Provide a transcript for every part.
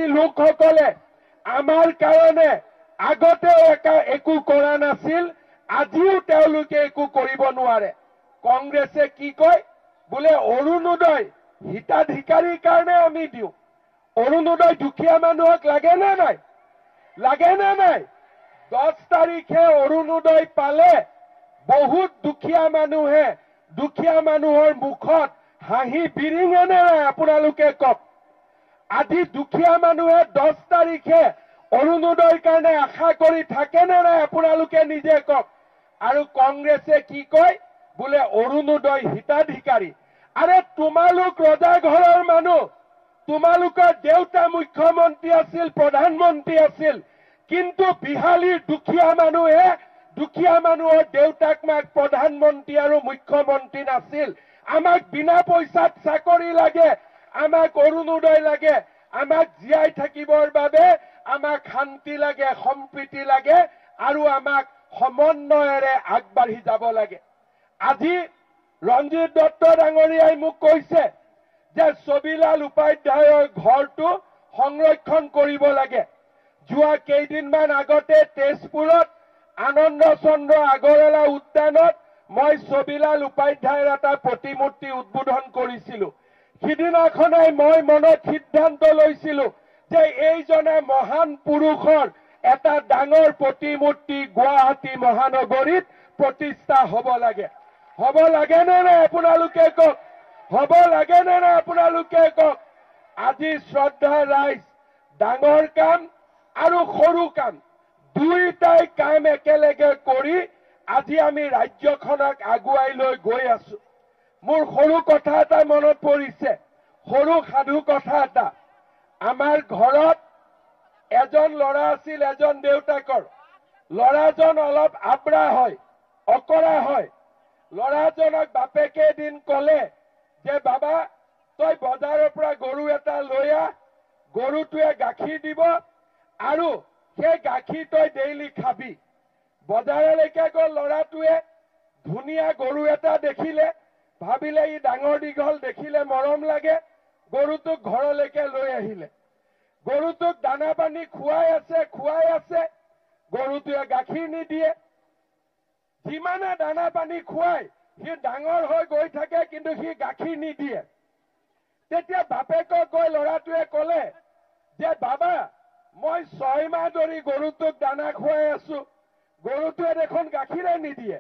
আদিবাসী লোকসকলে আমাৰ কাৰণে আগতেও একো কৰা নাছিল, আজিও তেওঁলোকে একো কৰিব নোৱাৰে। কংগ্ৰেছে কি কয়, বোলে অৰুণোদয় হিতাধিকাৰীৰ কাৰণে আমি দিওঁ। অৰুণোদয় দুখীয়া মানুহক লাগে নে নাই? লাগে নে নাই? 10 তাৰিখে অৰুণোদয় পালে বহুত দুখীয়া মানুহৰ মুখত হাঁহি বিৰিঙে নে নাই? আপোনালোকে কওক। আজি দুখীয়া মানুহে 10 তাৰিখে অৰুণোদয়ৰ কাৰণে আশা কৰি থাকে নে নাই? আপোনালোকে নিজে কওক। আৰু কংগ্ৰেছে কি কয়, বোলে অৰুণোদয় হিতাধিকাৰী। আৰে তোমালোক ৰজা ঘৰৰ মানুহ, তোমালোকৰ দেউতা মুখ্যমন্ত্ৰী আছিল, প্ৰধানমন্ত্ৰী আছিল, কিন্তু বিহালীৰ দুখীয়া মানুহৰ দেউতাক মাক প্ৰধানমন্ত্ৰী আৰু মুখ্যমন্ত্ৰী নাছিল। আমাক বিনা পইচাত চাকৰি লাগে, আমাক অৰুণোদয় লাগে, আমাক জীয়াই থাকিবৰ বাবে আমাক শান্তি লাগে, সম্প্ৰীতি লাগে, আৰু আমাক সমন্বয়েৰে আগবাঢ়ি যাব লাগে। আজি ৰঞ্জিত দত্ত ডাঙৰীয়াই মোক কৈছে যে ছবিলাল উপাধ্যায়ৰ ঘৰটো সংৰক্ষণ কৰিব লাগে। যোৱা কেইদিনমান আগতে তেজপুৰত আনন্দ চন্দ্ৰ আগৰৱালা উদ্যানত মই ছবিলাল উপাধ্যায়ৰ এটা প্ৰতিমূৰ্তি উদ্বোধন কৰিছিলো। সিদিনাখনেই মই মনত সিদ্ধান্ত লৈছিলো যে এইজনে মহান পুৰুষৰ এটা ডাঙৰ প্ৰতিমূৰ্তি গুৱাহাটী মহানগৰীত প্ৰতিষ্ঠা হ'ব লাগে। হ'ব লাগে নে নাই আপোনালোকে কওক? হ'ব লাগে নে নাই আপোনালোকে কওক? আজি শ্ৰদ্ধা ৰাইজ, ডাঙৰ কাম আৰু সৰু কাম দুইটাই কাম একেলগে কৰি আজি আমি ৰাজ্যখনক আগুৱাই লৈ গৈ আছো। মোৰ সৰু কথা এটা মনত পৰিছে, সৰু সাধু কথা এটা। আমাৰ ঘৰত এজন ল'ৰা আছিল, এজন দেউতাকৰ। ল'ৰাজন অলপ আব্ৰা হয়, অকৰা হয়। ল'ৰাজনক বাপেকে এদিন ক'লে যে বাবা, তই বজাৰৰ পৰা গৰু এটা লৈ আহ, গৰুটোৱে গাখীৰ দিব আৰু সেই গাখীৰ তই ডেইলি খাবি। বজাৰলৈকে গ'ল ল'ৰাটোৱে, ধুনীয়া গৰু এটা দেখিলে, ভাবিলে ই ডাঙৰ দীঘল, দেখিলে মৰম লাগে, গৰুটোক ঘৰলৈকে লৈ আহিলে। গৰুটোক দানা পানী খুৱাই আছে, গৰুটোৱে গাখীৰ নিদিয়ে। যিমানে দানা পানী খুৱাই সি ডাঙৰ হৈ গৈ থাকে, কিন্তু সি গাখীৰ নিদিয়ে। তেতিয়া বাপেকক গৈ ল'ৰাটোৱে ক'লে যে বাবা, মই 6 মাহ ধৰি গৰুটোক দানা খুৱাই আছো, গৰুটোৱে দেখোন গাখীৰে নিদিয়ে।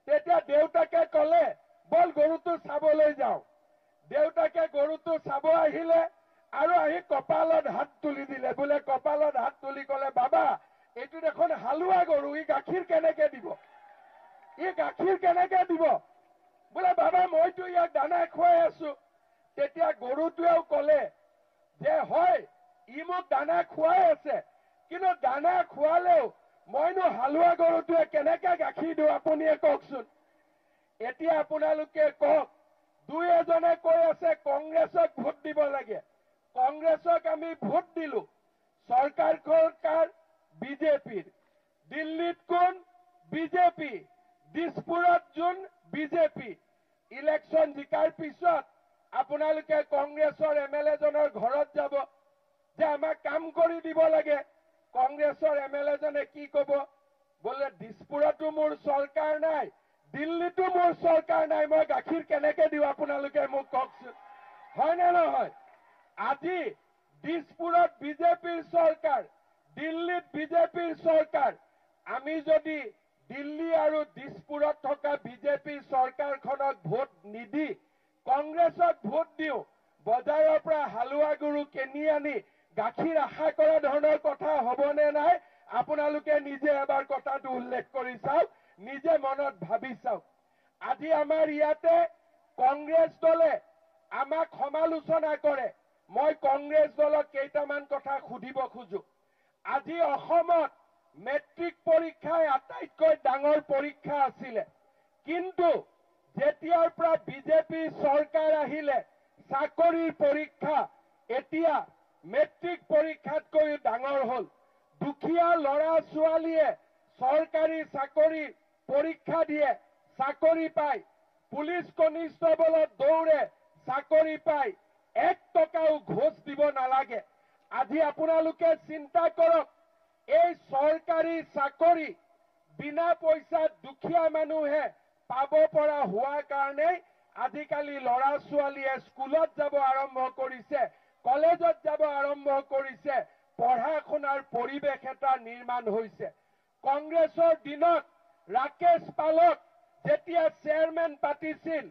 তেতিয়া দেউতাকে ক'লে বল গৰুটো চাবলৈ যাওঁ। দেউতাকে গৰুটো চাব আহিলে আৰু আহি কপালত হাত তুলি দিলে। বোলে কপালত হাত তুলি ক'লে বাবা, এইটো দেখোন হালোৱা গৰু, ই গাখীৰ কেনেকে দিব? বোলে বাবা, মইতো ইয়াক দানা খুৱাই আছো। তেতিয়া গৰুটোৱেও ক'লে যে হয়, ই মোক দানা খুৱাই আছে, কিন্তু দানা খুৱালেও মইনো হালোৱা গৰুটোৱে কেনেকে গাখীৰ দিওঁ? আপুনিয়ে কওকচোন। এতিয়া আপোনালোকে কওক, দুই এজনে কৈ আছে কংগ্ৰেছক ভোট দিব লাগে। কংগ্ৰেছক আমি ভোট দিলো। চৰকাৰখন বিজেপিৰ, দিল্লীত কোন? বিজেপি, দিছপুৰত যোন? বিজেপি। ইলেকশ্যন জিকাৰ পিছত আপোনালোকে কংগ্ৰেছৰ MLA জনৰ ঘৰত যাব যে আমাক কাম কৰি দিব লাগে। কংগ্ৰেছৰ MLA জনে কি ক'ব? বোলে দিছপুৰতো মোৰ চৰকাৰ নাই, দিল্লীতো মোৰ চৰকাৰ নাই, মই গাখীৰ কেনেকে দিওঁ? আপোনালোকে মোক কওকচোন, হয় নে নহয়? আজি দিছপুৰত বিজেপিৰ চৰকাৰ, দিল্লীত বিজেপিৰ চৰকাৰ। আমি যদি দিল্লী আৰু দিছপুৰত থকা বিজেপিৰ চৰকাৰখনক ভোট নিদি কংগ্ৰেছক ভোট দিওঁ, বজাৰৰ পৰা হালোৱা গৰু কিনি আনি গাখীৰ আশা কৰা ধৰণৰ কথা হ'বনে নাই? আপোনালোকে নিজে এবাৰ কথাটো উল্লেখ কৰি চাওক, নিজে মনত ভাবি চাওক। আজি আমাৰ ইয়াতে কংগ্ৰেছ দলে আমাক সমালোচনা কৰে। মই কংগ্ৰেছ দলক কেইটামান কথা সুধিব খোজো। আজি অসমত মেট্ৰিক পৰীক্ষাই আটাইতকৈ ডাঙৰ পৰীক্ষা আছিলে, কিন্তু যেতিয়াৰ পৰা বিজেপিৰ চৰকাৰ আহিলে চাকৰিৰ পৰীক্ষা এতিয়া মেট্ৰিক পৰীক্ষাতকৈও ডাঙৰ হ'ল। দুখীয়া ল'ৰা ছোৱালীয়ে চৰকাৰী চাকৰি পৰীক্ষা দিয়ে, চাকৰি পায়। পুলিচ কনিষ্টবলত দৌৰে, চাকৰি পায়। 1 টকাও ঘোষ দিব নালাগে। আজি আপোনালোকে চিন্তা কৰক, এই চৰকাৰী চাকৰি বিনা পইচাত দুখীয়া মানুহে পাব পৰা হোৱাৰ কাৰণে আজিকালি ল'ৰা ছোৱালীয়ে স্কুলত যাব আৰম্ভ কৰিছে, কলেজত যাব আৰম্ভ কৰিছে, পঢ়া শুনাৰ পৰিৱেশ এটা নিৰ্মাণ হৈছে। কংগ্ৰেছৰ দিনত ৰাকেশ পালক যেতিয়া চেয়াৰমেন পাতিছিল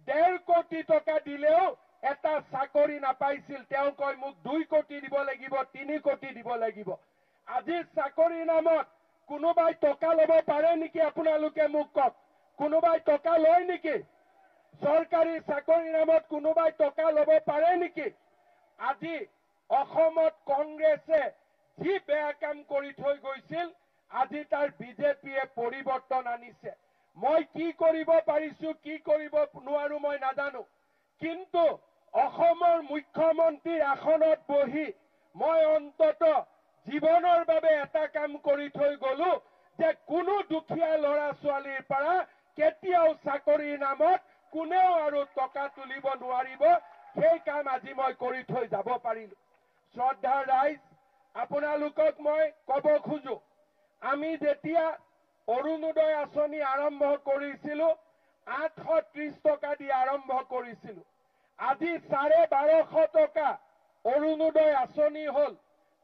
1.5 কোটি টকা দিলেও এটা চাকৰি নাপাইছিল। তেওঁ কয় মোক 2 কোটি দিব লাগিব, 3 কোটি দিব লাগিব। আজি চাকৰিৰ নামত কোনোবাই টকা ল'ব পাৰে নেকি? আপোনালোকে মোক কওক, কোনোবাই টকা লয় নেকি? চৰকাৰী চাকৰিৰ নামত কোনোবাই টকা ল'ব পাৰে নেকি? আজি অসমত কংগ্ৰেছে যি বেয়া কাম কৰি থৈ গৈছিল, আজি তাৰ বিজেপিয়ে পৰিৱৰ্তন আনিছে। মই কি কৰিব পাৰিছো, কি কৰিব নোৱাৰো মই নাজানো, কিন্তু অসমৰ মুখ্যমন্ত্ৰীৰ আসনত বহি মই অন্তত জীৱনৰ বাবে এটা কাম কৰি থৈ গলো যে কোনো দুখীয়া ল'ৰা ছোৱালীৰ পৰা কেতিয়াও চাকৰিৰ নামত কোনেও আৰু টকা তুলিব নোৱাৰিব। সেই কাম আজি মই কৰি থৈ যাব পাৰিলো। শ্ৰদ্ধাৰ ৰাইজ, আপোনালোকক মই কব খোজো, আমি যেতিয়া অৰুণোদয় আঁচনি আৰম্ভ কৰিছিলো 830 টকা দি আৰম্ভ কৰিছিলো। আজি 1250 টকা অৰুণোদয় আঁচনি হল।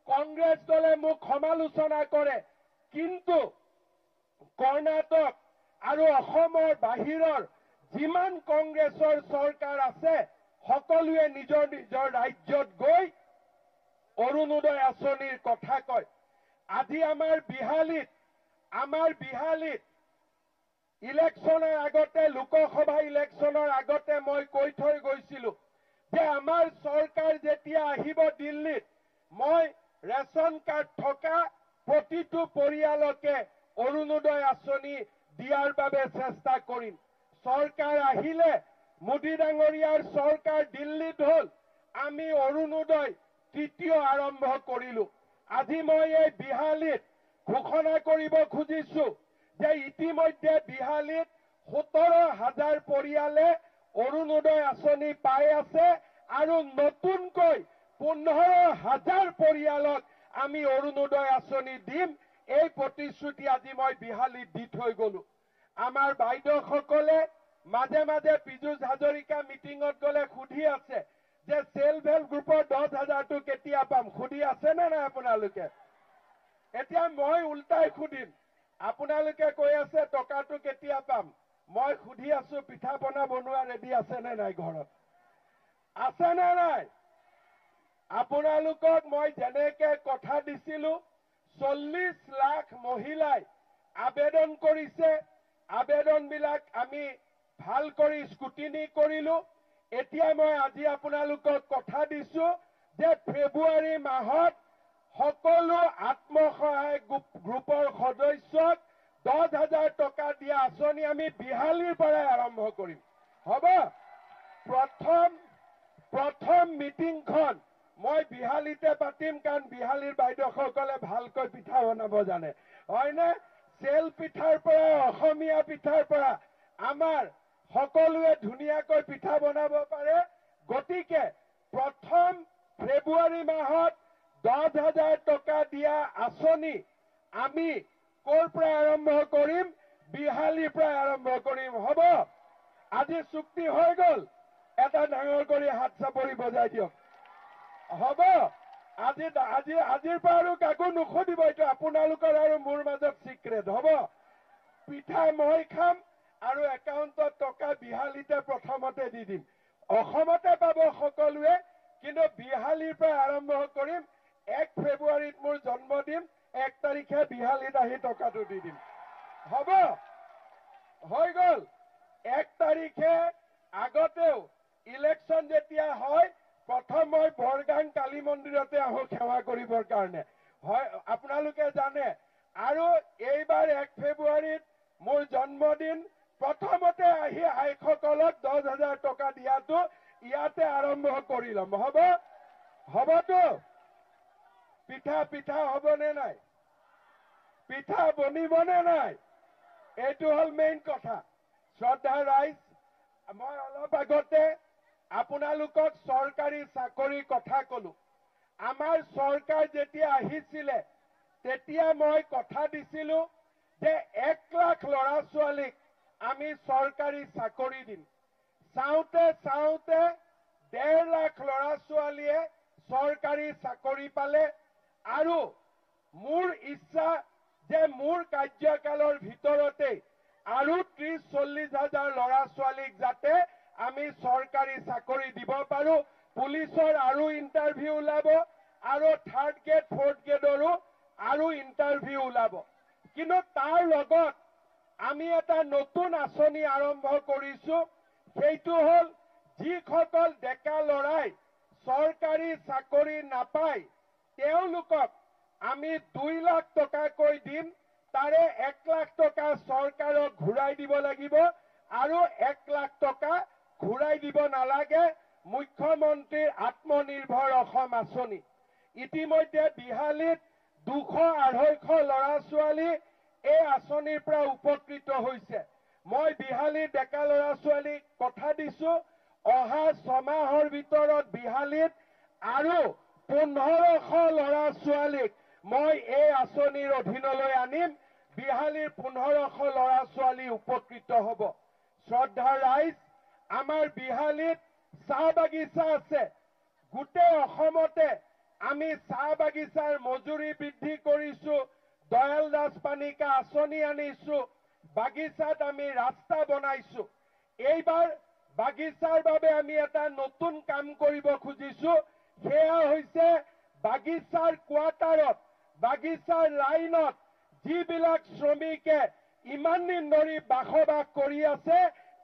কংগ্ৰেছ দলে মোক সমালোচনা কৰে, কিন্তু কৰ্ণাটক আৰু অসমৰ বাহিৰৰ যিমান কংগ্ৰেছৰ চৰকাৰ আছে সকলোৱে নিজৰ নিজৰ ৰাজ্যত গৈ অৰুণোদয় আঁচনিৰ কথা কয়। আজি আমাৰ বিহালীত ইলেকশ্যনৰ আগতে, লোকসভা ইলেকশ্যনৰ আগতে মই কৈ থৈ গৈছিলো যে আমাৰ চৰকাৰ যেতিয়া আহিব দিল্লীত, মই ৰেচন কাৰ্ড থকা প্ৰতিটো পৰিয়ালকে অৰুণোদয় আঁচনি দিয়াৰ বাবে চেষ্টা কৰিম। চৰকাৰ আহিলে, মোদী ডাঙৰীয়াৰ চৰকাৰ দিল্লীত হল, আমি অৰুণোদয় 3য় আৰম্ভ কৰিলো। আজি মই এই বিহালীত ঘোষণা কৰিব খুজিছো যে ইতিমধ্যে বিহালীত 17,000 পৰিয়ালে অৰুণোদয় আঁচনি পাই আছে আৰু নতুনকৈ 15,000 পৰিয়ালক আমি অৰুণোদয় আঁচনি দিম। এই প্ৰতিশ্ৰুতি আজি মই বিহালীত দি থৈ গলো। আমাৰ বাইদেউসকলে মাজে মাজে পীযুষ হাজৰিকা মিটিঙত গলে সুধি আছে যে সেল্ফ হেল্প গ্ৰুপৰ 10,000টো কেতিয়া পাম? সুধি আছে নে নাই আপোনালোকে? এতিয়া মই উল্টাই সুধিম, আপোনালোকে কৈ আছে টকাটো কেতিয়া পাম? মই সুধি আছো পিঠা পনা বনোৱা ৰেডি আছে নে নাই? ঘৰত আছে নে নাই? আপোনালোকক মই যেনেকে কথা দিছিলো 40 লাখ মহিলাই আবেদন কৰিছে, আবেদনবিলাক আমি ভাল কৰি স্কুটিনি কৰিলো। এতিয়া মই আজি আপোনালোকক কথা দিছো যে ফেব্ৰুৱাৰী মাহত সকলো আত্মসহায়ক গ্ৰুপৰ সদস্যক 10,000 টকা দিয়া আঁচনি আমি বিহালীৰ পৰাই আৰম্ভ কৰিম। হ'ব? প্ৰথম মিটিংখন মই বিহালীতে পাতিম, কাৰণ বিহালীৰ বাইদেউসকলে ভালকৈ পিঠা বনাব জানে, হয়নে? চেল পিঠাৰ পৰা, অসমীয়া পিঠাৰ পৰা আমাৰ সকলোৱে ধুনীয়াকৈ পিঠা বনাব পাৰে। গতিকে প্ৰথম ফেব্ৰুৱাৰী মাহত 10,000 টকা দিয়া আঁচনি আমি ক'ৰ পৰা আৰম্ভ কৰিম? বিহালীৰ পৰা আৰম্ভ কৰিম। হ'ব? আজি চুক্তি হৈ গ'ল? এটা ডাঙৰ কৰি হাত চাপৰি বজাই দিয়ক। হ'ব? আজিৰ পৰা আৰু কাকো নুসুধিব, এইটো আপোনালোকৰ আৰু মোৰ মাজত চিক্ৰেট। হ'ব? পিঠা মই খাম আৰু একাউণ্টত টকা বিহালীতে প্ৰথমতে দি দিম। অসমতে পাব সকলোৱে, কিন্তু বিহালীৰ পৰা আৰম্ভ কৰিম। 1 ফেব্ৰুৱাৰীত মোৰ জন্মদিন, 1 তাৰিখে বিহালীত আহি টকাটো দি দিম। হ'ব? হৈ গ'ল? 1 তাৰিখে আগতেও ইলেকশ্যন যেতিয়া হয়, প্ৰথম মই বৰগাং কালী মন্দিৰতে আহোঁ সেৱা কৰিবৰ কাৰণে। হয়, আপোনালোকে জানে। আৰু এইবাৰ 1 ফেব্ৰুৱাৰীত মোৰ জন্মদিন, প্ৰথমতে আহি আইসকলক 10,000 টকা দিয়াটো ইয়াতে আৰম্ভ কৰি ল'ম। হ'ব? হ'বতো? পিঠা হ'বনে নাই? পিঠা বনিবনে নাই? এইটো হ'ল মেইন কথা। শ্ৰদ্ধা ৰাইজ, মই অলপ আগতে আপোনালোকক চৰকাৰী চাকৰিৰ কথা কলো। আমাৰ চৰকাৰ যেতিয়া আহিছিলে তেতিয়া মই কথা দিছিলো যে 1 লাখ ল'ৰা ছোৱালীক আমি চৰকাৰী চাকৰি দিম। চাওঁতে চাওঁতে 1.5 লাখ ল'ৰা ছোৱালীয়ে চৰকাৰী চাকৰি পালে আৰু মোৰ ইচ্ছা যে মোৰ কাৰ্যকালৰ ভিতৰতে আৰু 30-40 হাজাৰ ল'ৰা ছোৱালীক যাতে আমি চৰকাৰী চাকৰি দিব পাৰো। পুলিচৰ আৰু ইণ্টাৰভিউ ওলাব আৰু 3rd গ্ৰেড 4th গ্ৰেডৰো আৰু ইণ্টাৰভিউ ওলাব। কিন্তু তাৰ লগত আমি এটা নতুন আঁচনি আৰম্ভ কৰিছো, সেইটো হ'ল যিসকল ডেকা ল'ৰাই চৰকাৰী চাকৰি নাপায় তেওঁলোকক আমি 2 লাখ টকাকৈ দিম। তাৰে 1 লাখ টকা চৰকাৰক ঘূৰাই দিব লাগিব আৰু 1 লাখ টকা ঘূৰাই দিব নালাগে মুখ্যমন্ত্ৰীৰ আত্মনিৰ্ভৰ অসম আঁচনি। ইতিমধ্যে বিহালীত 200-250 ল'ৰা ছোৱালী এই আঁচনিৰ পৰা উপকৃত হৈছে। মই বিহালীৰ ডেকা ল'ৰা ছোৱালীক কথা দিছো, অহা 6 মাহৰ ভিতৰত বিহালীত আৰু 1500 ল'ৰা ছোৱালীক মই এই আঁচনিৰ অধীনলৈ আনিম। বিহালীৰ 1500 ল'ৰা ছোৱালী উপকৃত হ'ব। শ্ৰদ্ধাৰ ৰাইজ, আমাৰ বিহালীত চাহ বাগিচা আছে। গোটেই অসমতে আমি চাহ বাগিচাৰ মজুৰি বৃদ্ধি কৰিছো, দয়াল দাস পানিকা আঁচনি আনিছো, বাগিচাত আমি ৰাস্তা বনাইছো। এইবাৰ বাগিচাৰ বাবে আমি এটা নতুন কাম কৰিব খুজিছো, সেয়া হৈছে বাগিচাৰ কোৱাৰ্টাৰত, বাগিচাৰ লাইনত যিবিলাক শ্ৰমিকে ইমান দিন ধৰি বসবাস কৰি আছে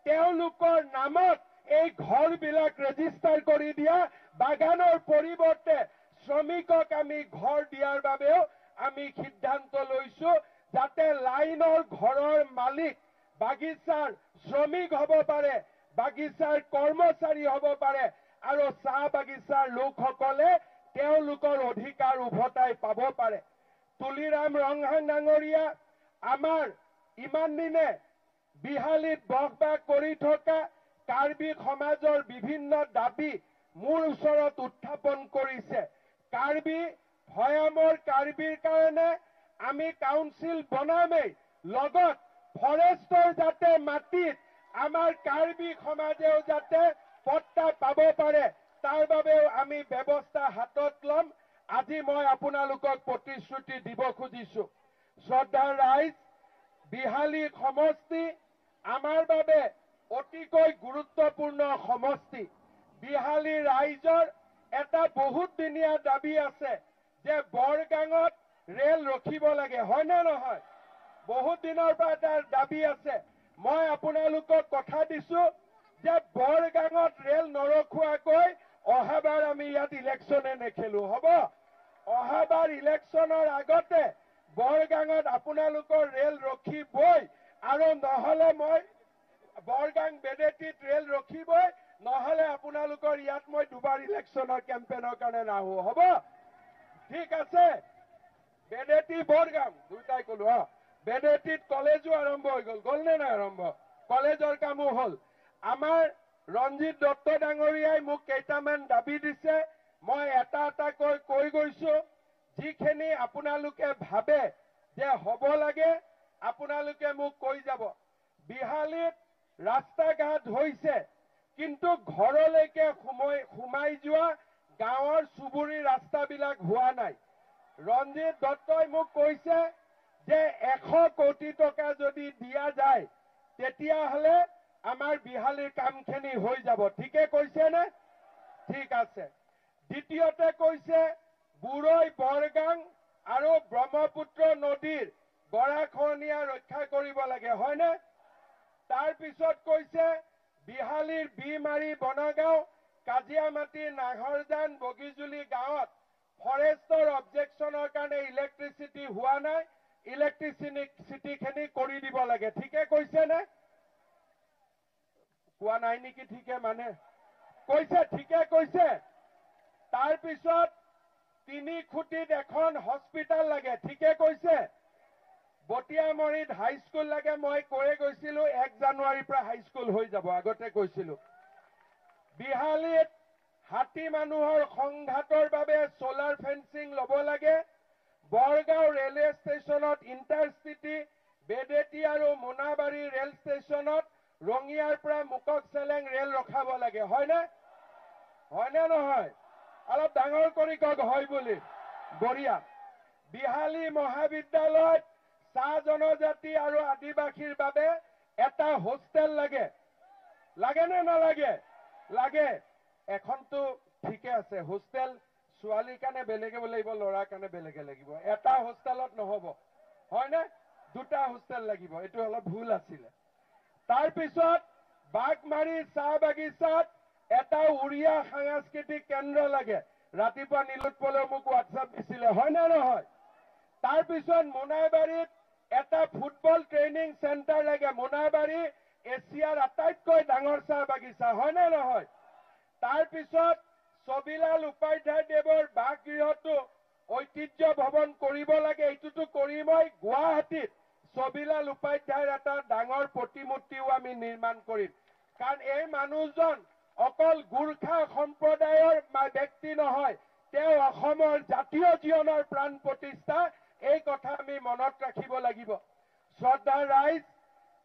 তেওঁলোকৰ নামত এই ঘৰবিলাক ৰেজিষ্টাৰ কৰি দিয়া, বাগানৰ পৰিৱৰ্তে শ্ৰমিকক আমি ঘৰ দিয়াৰ বাবেও আমি সিদ্ধান্ত লৈছো, যাতে লাইনৰ ঘৰৰ মালিক বাগিচাৰ শ্ৰমিক হ'ব পাৰে, বাগিচাৰ কৰ্মচাৰী হ'ব পাৰে আৰু চাহ বাগিচাৰ লোকসকলে তেওঁলোকৰ অধিকাৰ উভতাই পাব পাৰে। তুলিৰাম ৰংহাং ডাঙৰীয়া আমাৰ ইমান দিনে বিহালীত বসবাস কৰি থকা কাৰ্বি সমাজৰ বিভিন্ন দাবী মোৰ ওচৰত উত্থাপন কৰিছে। কাৰ্বি ভৈয়ামৰ কাৰ্বিৰ কাৰণে আমি কাউন্সিল বনামেই, লগত ফৰেষ্টৰ যাতে মাটিত আমাৰ কাৰ্বি সমাজেও যাতে পট্টা পাব পাৰে তাৰ বাবেও আমি ব্যৱস্থা হাতত ল'ম। আজি মই আপোনালোকক প্ৰতিশ্ৰুতি দিব খুজিছো। শ্ৰদ্ধাৰ ৰাইজ, বিহালী সমষ্টি আমাৰ বাবে অতিকৈ গুৰুত্বপূৰ্ণ সমষ্টি। বিহালী ৰাইজৰ এটা বহুত দিনীয়া দাবী আছে যে বৰগাঙত ৰেল ৰখিব লাগে, হয় নে নহয়? বহুত দিনৰ পৰা এটা দাবী আছে। মই আপোনালোকক কথা দিছো যে বৰগাঙত ৰেল নৰখুৱাকৈ অহাবাৰ আমি ইয়াত ইলেকশ্যনে নেখেলো, হ'ব? অহাবাৰ ইলেকশ্যনৰ আগতে বৰগাঙত আপোনালোকৰ ৰেল ৰখিবই, আৰু নহলে মই বৰগাং বেডেটিত ৰেল ৰখিবই, নহলে আপোনালোকৰ ইয়াত মই দুবাৰ ইলেকশ্যনৰ কেম্পেইনৰ কাৰণে নাহো, হ'ব? ঠিক আছে? বেডেটি বৰগাং দুটাই কলো। বেডেটিত কলেজো আৰম্ভ হৈ গল নে নাই আৰম্ভ? কলেজৰ কামো হল। আমাৰ ৰঞ্জিত দত্ত ডাঙৰীয়াই মোক কেইটামান দাবী দিছে, মই এটা এটাকৈ কৈ গৈছো। যিখিনি আপোনালোকে ভাবে যে হ'ব লাগে আপোনালোকে মোক কৈ যাব। বিহালীত ৰাস্তা ঘাট হৈছে, কিন্তু ঘৰলৈকে সোমাই যোৱা গাঁৱৰ চুবুৰী ৰাস্তাবিলাক হোৱা নাই। ৰঞ্জিত দত্তই মোক কৈছে যে 100 কোটি টকা যদি দিয়া যায় তেতিয়াহ'লে আমাৰ বিহালীৰ কামখিনি হৈ যাব। ঠিকে কৈছে নে? ঠিক আছে। দ্বিতীয়তে কৈছে বুৰৈ, বৰগাং আৰু ব্ৰহ্মপুত্ৰ নদীৰ গৰাখহনীয়া ৰক্ষা কৰিব লাগে, হয়নে? তাৰ পিছত কৈছে বিহালীৰ বিমাৰী, বনগাঁও, কাজিয়ামাটি, নাহৰজান, বগীজুলি গাঁৱত ফৰেষ্টৰ অবজেকশ্যনৰ কাৰণে ইলেক্ট্ৰিচিটি হোৱা নাই, ইলেক্ট্ৰিচিটিখিনি কৰি দিব লাগে। ঠিকে কৈছে নে? কোৱা নাই নেকি? ঠিকে মানে কৈছে, ঠিকে কৈছে। তাৰ পিছত 3 খুঁটিত এখন হস্পিটাল লাগে, ঠিকে কৈছে। বটিয়ামৰিত হাইস্কুল লাগে, মই কৈ গৈছিলো 1 জানুৱাৰীৰ পৰা হাইস্কুল হৈ যাব, আগতে কৈছিলো। বিহালীত হাতী মানুহৰ সংঘাতৰ বাবে সোলাৰ ফেন্সিং ল'ব লাগে। বৰগাঁও ৰেলৱে ষ্টেচনত ইণ্টাৰচিটি বেডেটি আৰু মোনাবাৰী ৰেল ষ্টেচনত ৰঙিয়াৰ পৰা মুকক চেলেং ৰেল ৰখাব লাগে। হয়নে নহয়? অলপ ডাঙৰ কৰি কওক হয় বুলি। বঢ়িয়া। বিহালী মহাবিদ্যালয়ত চাহ জনজাতি আৰু আদিবাসীৰ বাবে এটা হোষ্টেল লাগে। লাগে নে নালাগে? লাগে। এখনতো ঠিকে আছে, হোষ্টেল ছোৱালীৰ কাৰণে বেলেগে লাগিব, ল'ৰাৰ কাৰণে বেলেগে লাগিব। এটা হোষ্টেলত নহব, হয়নে? দুটা হোষ্টেল লাগিব। এইটো অলপ ভুল আছিলে। তাৰপিছত বাঘমাৰী চাহ বাগিচাত এটা উৰিয়া সাংস্কৃতিক কেন্দ্ৰ লাগে। ৰাতিপুৱা নীলোৎপলেও মোক হোৱাটছআপ দিছিলে, হয় নে নহয়? তাৰপিছত মোনাবাৰীত এটা ফুটবল ট্ৰেইনিং চেণ্টাৰ লাগে। মোনাবাৰী এছিয়াৰ আটাইতকৈ ডাঙৰ চাহ বাগিচা, হয় নে নহয়? তাৰপিছত ছবিলাল উপাধ্যায়দেৱৰ বাসগৃহটো ঐতিহ্য ভৱন কৰিব লাগে। এইটোতো কৰিমই। গুৱাহাটীত ছবিলাল উপাধ্যায়ৰ এটা ডাঙৰ প্ৰতিমূৰ্তিও আমি নিৰ্মাণ কৰিম। কাৰণ এই মানুহজন অকল গোৰ্খা সম্প্ৰদায়ৰ ব্যক্তি নহয়, তেওঁ অসমৰ জাতীয় জীৱনৰ প্ৰাণ প্ৰতিষ্ঠা। এই কথা আমি মনত ৰাখিব লাগিব। শ্ৰদ্ধাৰ ৰাইজ,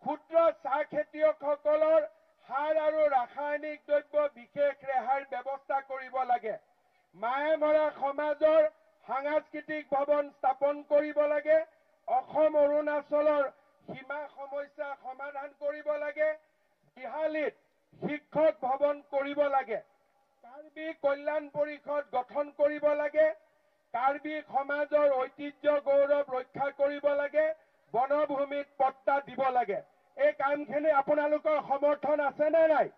ক্ষুদ্ৰ চাহ খেতিয়কসকলৰ সাৰ আৰু ৰাসায়নিক দ্ৰব্য বিশেষ ৰেহাইৰ ব্যৱস্থা কৰিব লাগে। মায়ে মৰা সমাজৰ সাংস্কৃতিক ভৱন স্থাপন কৰিব লাগে। অসম অৰুণাচলৰ সীমা সমস্যা সমাধান কৰিব লাগে। বিহালীত শিক্ষক ভৱন কৰিব লাগে। কাৰ্বি কল্যাণ পৰিষদ গঠন কৰিব লাগে। কাৰ্বি সমাজৰ ঐতিহ্য গৌৰৱ ৰক্ষা কৰিব লাগে। বনভূমিত পট্টা দিব লাগে। এই কামখিনি আপোনালোকৰ সমৰ্থন আছে নে নাই?